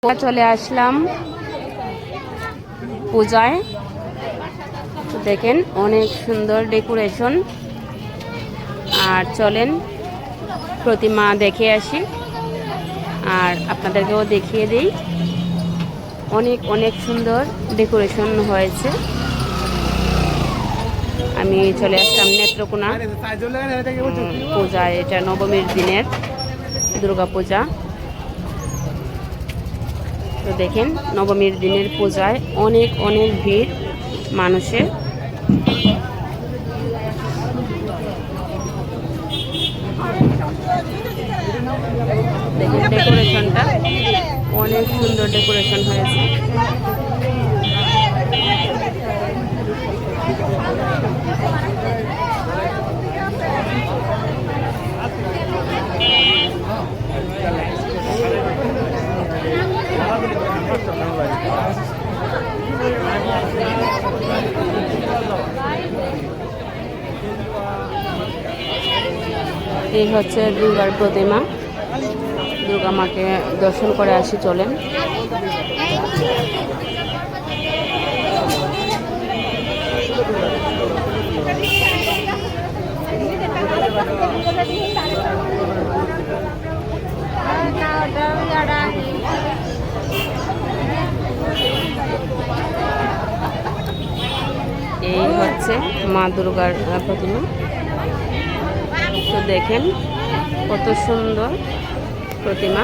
চলে আসলাম পূজায়। দেখেন অনেক সুন্দর ডেকোরেশন। আর চলেন প্রতিমা দেখে আসি আর আপনাদেরকেও দেখিয়ে দিই। অনেক অনেক সুন্দর ডেকোরেশন হয়েছে। আমি চলে আসলাম নেত্রকোনা পূজায়। এটা নবমীর দিনের দুর্গা পূজা। তো দেখেন নবমীর দিনের পূজায় অনেক অনেক ভিড় মানুষের। দেখেন ডেকোরেশনটা অনেক সুন্দর ডেকোরেশন হয়েছে। এই হচ্ছে দুর্গার প্রতিমা। দুর্গা মাকে দর্শন করে আসি চলেন। এই হচ্ছে মা দুর্গার প্রতিমা। তো দেখেন কত সুন্দর প্রতিমা,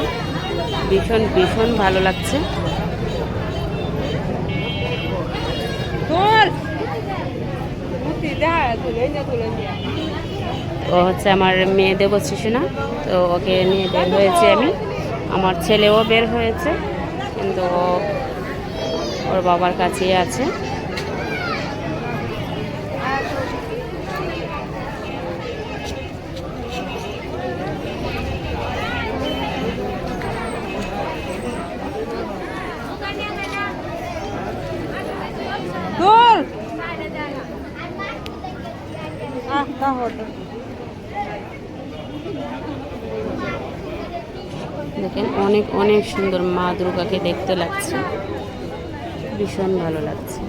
ভীষণ ভীষণ ভালো লাগছে। ও হচ্ছে আমার মেয়ে দেবশ্রী না, তো ওকে নিয়ে বের হয়েছে আমি। আমার ছেলেও বের হয়েছে, কিন্তু ওর বাবার কাছেই আছে। দেখেন অনেক অনেক সুন্দর মা দুর্গাকে দেখতে লাগছে, ভীষণ ভালো লাগছে।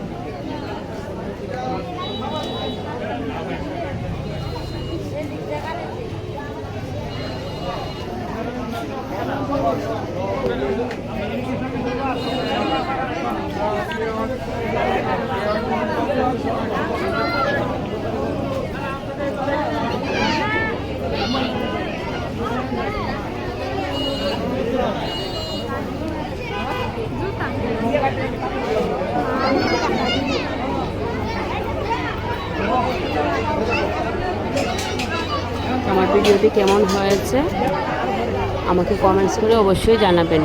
আমার ভিডিওটি কেমন হয়েছে আমাকে কমেন্টস করে অবশ্যই জানাবেন।